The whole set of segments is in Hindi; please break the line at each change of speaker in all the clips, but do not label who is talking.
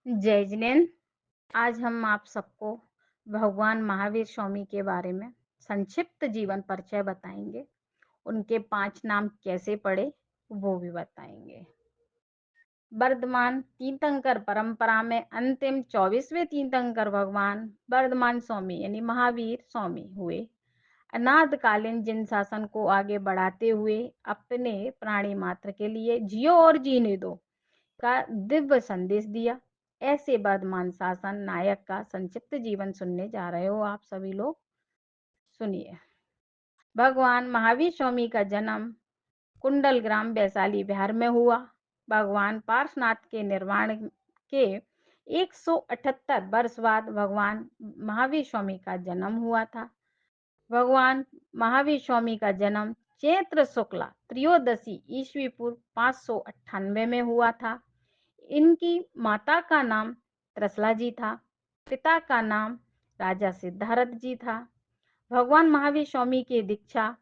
जय जिनेन्द्र। आज हम आप सबको भगवान महावीर स्वामी के बारे में संक्षिप्त जीवन परिचय बताएंगे। उनके 5 नाम कैसे पड़े वो भी बताएंगे। वर्धमान तीर्थंकर परंपरा में अंतिम 24वें तीर्थंकर भगवान वर्धमान स्वामी यानी महावीर स्वामी हुए। अनादकालीन जिन शासन को आगे बढ़ाते हुए अपने प्राणी मात्र के लिए जियो और जीने दो का दिव्य संदेश दिया। ऐसे वर्धमान शासन नायक का संक्षिप्त जीवन सुनने जा रहे हो आप सभी लोग। सुनिए। भगवान महावीर स्वामी का जन्म कुंडल ग्राम वैशाली बिहार में हुआ। भगवान पार्श्वनाथ के निर्वाण के 178 वर्ष बाद भगवान महावीर स्वामी का जन्म हुआ था। भगवान महावीर स्वामी का जन्म चैत्र शुक्ला त्रयोदशी ईस्वी पूर्व 598 में हुआ था। इनकी माता का नाम त्रसला जी था। पिता का नाम राजा सिद्धार्थ जी था। भगवान महावीर स्वामी की दीक्षा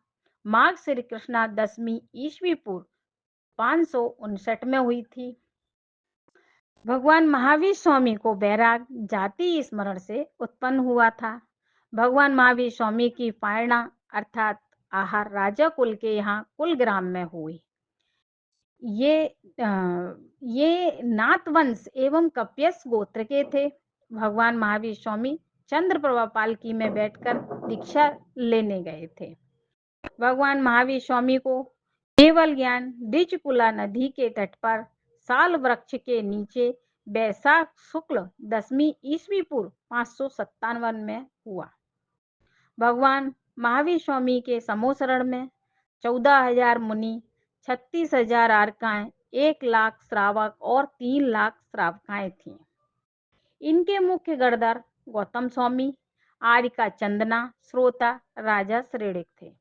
माघ श्री कृष्णा 10वीं ईस्वी पूर्व 559 में हुई थी। भगवान महावीर स्वामी को वैराग जाति स्मरण से उत्पन्न हुआ था। भगवान महावीर स्वामी की पारणा अर्थात आहार राजा कुल के यहाँ कुलग्राम में हुई। ये नाथवंश एवं कप्यस गोत्र के थे। भगवान महावीर स्वामी चंद्रप्रभा पालकी में बैठकर दीक्षा लेने गए थे। भगवान महावीर स्वामी को केवल ज्ञान द्विजकुला नदी के तट पर साल वृक्ष के नीचे वैशाख शुक्ल 10वीं ईस्वी पूर्व 557 में हुआ। भगवान महावीर स्वामी के समोसरण में 14,000 मुनि, 36,000 अर्काएं, 1 लाख श्रावक और 3 लाख श्रावकाएं थीं। इनके मुख्य गणधर गौतम स्वामी, आर्यका चंदना, श्रोता, राजा श्रेणिक थे।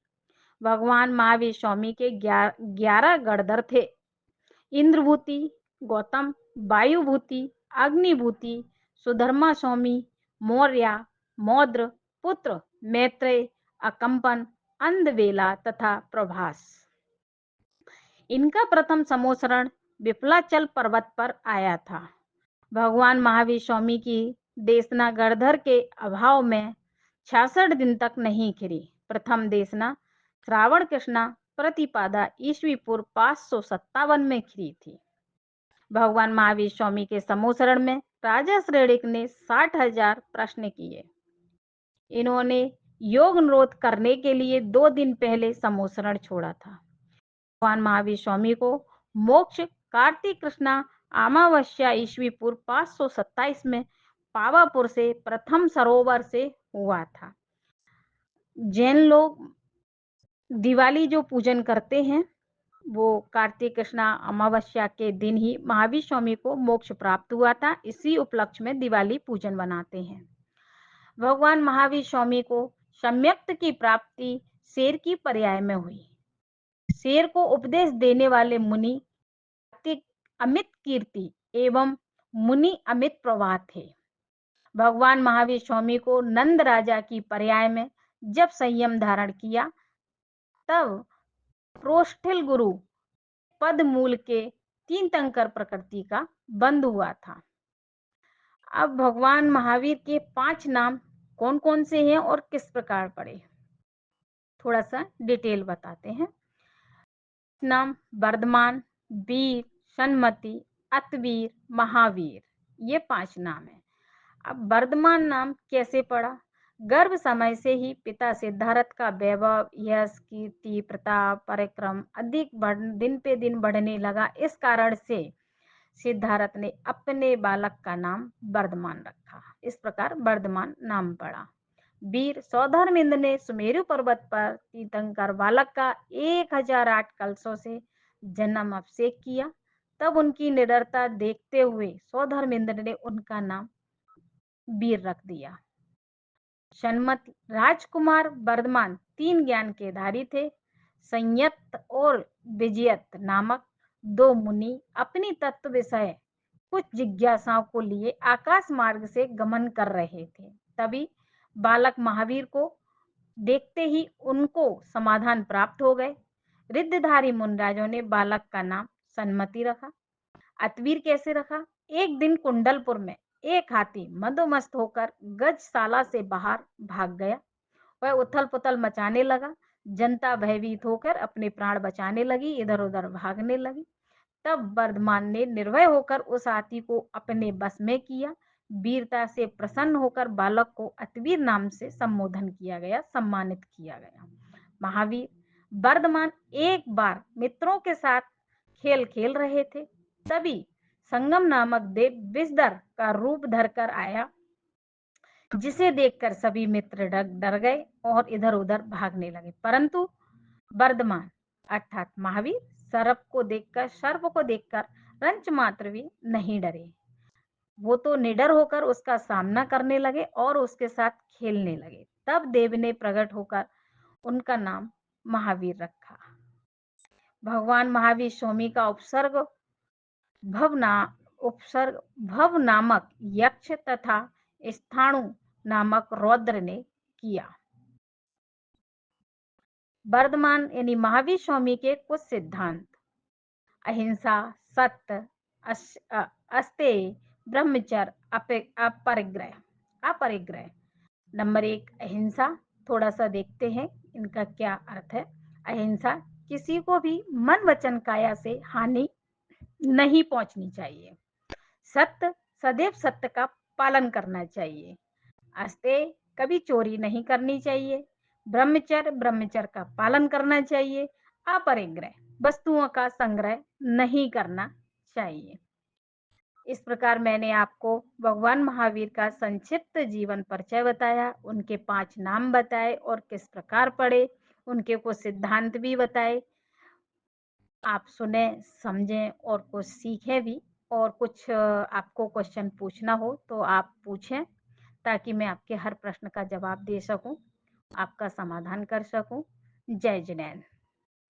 भगवान महावीर स्वामी के 11 गणधर थे। इंद्रभूति, गौतम, वायुभूति, अग्निभूति, सुधर्मा स्वामी, मौर्य, मौद्र, पुत्र, मैत्रेय, अकंपन, अंधवेला तथा प्रभास। इनका प्रथम समोसरण विप्लाचल पर्वत पर आया था। भगवान महावीर स्वामी की देशना गणधर के अभाव में 66 दिन तक नहीं खिली। प्रथम देशना श्रावण कृष्णा प्रतिपादा ईस्वी पूर्व 557 में खिली थी। भगवान महावीर स्वामी के समोसरण में राजा श्रेणिक ने 60,000 प्रश्न किए। इन्होंने योग निरोध करने के लिए 2 दिन पहले समोसरण छोड़ा था। भगवान महावीर स्वामी को मोक्ष कार्तिक कृष्णा अमावस्या ईस्वी पूर्व 527 में पावापुर से प्रथम सरोवर से हुआ था। जैन लोग दिवाली जो पूजन करते हैं वो कार्तिक कृष्णा अमावस्या के दिन ही महावीर स्वामी को मोक्ष प्राप्त हुआ था। इसी उपलक्ष्य में दिवाली पूजन बनाते हैं। भगवान महावीर स्वामी को सम्यक्त की प्राप्ति शेर की पर्याय में हुई। शेर को उपदेश देने वाले मुनि अमित कीर्ति एवं मुनि अमित प्रवाह थे। भगवान महावीर स्वामी को नंद राजा की पर्याय में जब संयम धारण किया तब प्रोष्ठिल गुरु पद मूल के 3 तंकर प्रकृति का बंध हुआ था। अब भगवान महावीर के 5 नाम कौन कौन से हैं और किस प्रकार पड़े, थोड़ा सा डिटेल बताते हैं। नाम वर्धमान, वीर, सन्मति, अतवीर, महावीर, ये 5 नाम है। अब वर्धमान नाम कैसे पड़ा? गर्भ समय से ही पिता सिद्धार्थ का वैभव, यश, कीर्ति, प्रताप, पराक्रम अधिक दिन पे दिन बढ़ने लगा। इस कारण से सिद्धार्थ ने अपने बालक का नाम वर्धमान रखा। इस प्रकार वर्धमान नाम पड़ा। वीर, सौधर्मेंद्र ने सुमेरु पर्वत पर तीर्थंकर बालक का 1008 कलशों से जन्म अभिषेक किया। तब उनकी निडरता देखते हुए सौधर्मेंद्र ने उनका नाम वीर रख दिया। सन्मत, राजकुमार वर्धमान 3 ज्ञान के धारी थे। संयत और विजयत नामक 2 मुनि अपनी तत्व विषय कुछ जिज्ञासाओं को लिए आकाश मार्ग से गमन कर रहे थे। तभी बालक महावीर को देखते ही उनको समाधान प्राप्त हो गए। रिद्धधारी मुनराजों ने बालक का नाम सन्मति रखा। अतवीर कैसे रखा? एक दिन कुंडलपुर में एक हाथी मदोमस्त होकर गजशाला से बाहर भाग गया। वह उथल-पुथल मचाने लगा। जनता भयभीत होकर अपने प्राण बचाने लगी, इधर-उधर भागने लगी। तब वर्धमान ने निर्भय होकर उस हाथी को अपने बस में किया। वीरता से प्रसन्न होकर बालक को अतवीर नाम से संबोधन किया गया, सम्मानित किया गया। महावीर वर्धमान एक बार मित्रों के साथ खेल खेल रहे थे, तभी संगम नामक देव विषधर का रूप धरकर आया, जिसे देखकर सभी मित्र डर गए और इधर-उधर भागने लगे। परंतु वर्धमान अर्थात महावीर सर्प को देखकर रंच मात्र भी नहीं डरे। वो तो निडर होकर उसका सामना करने लगे और उसके साथ खेलने लगे। तब देव ने प्रकट होकर उनका नाम महावीर रखा। भगवान महावीर स्वामी का उपसर्ग भव नामक यक्ष तथा स्थाणु नामक रौद्र ने किया। वर्धमान यानी महावीर स्वामी के कुछ सिद्धांत: अहिंसा, सत्य, अस्तेय, ब्रह्मचर्य, अपरिग्रह। नंबर 1 अहिंसा। थोड़ा सा देखते हैं इनका क्या अर्थ है। अहिंसा, किसी को भी मन वचन काया से हानि नहीं पहुंचनी चाहिए। सत्य, सदैव सत्य का पालन करना चाहिए। अस्तेय, कभी चोरी नहीं करनी चाहिए। ब्रह्मचर्य का पालन करना चाहिए। अपरिग्रह, वस्तुओं का संग्रह नहीं करना चाहिए। इस प्रकार मैंने आपको भगवान महावीर का संक्षिप्त जीवन परिचय बताया, उनके 5 नाम बताए और किस प्रकार पढ़े, उनके कुछ सिद्धांत भी बताए। आप सुने, समझें और कुछ सीखें भी। और कुछ आपको क्वेश्चन पूछना हो तो आप पूछें, ताकि मैं आपके हर प्रश्न का जवाब दे सकूं, आपका समाधान कर सकूं। जय जिनेंद्र।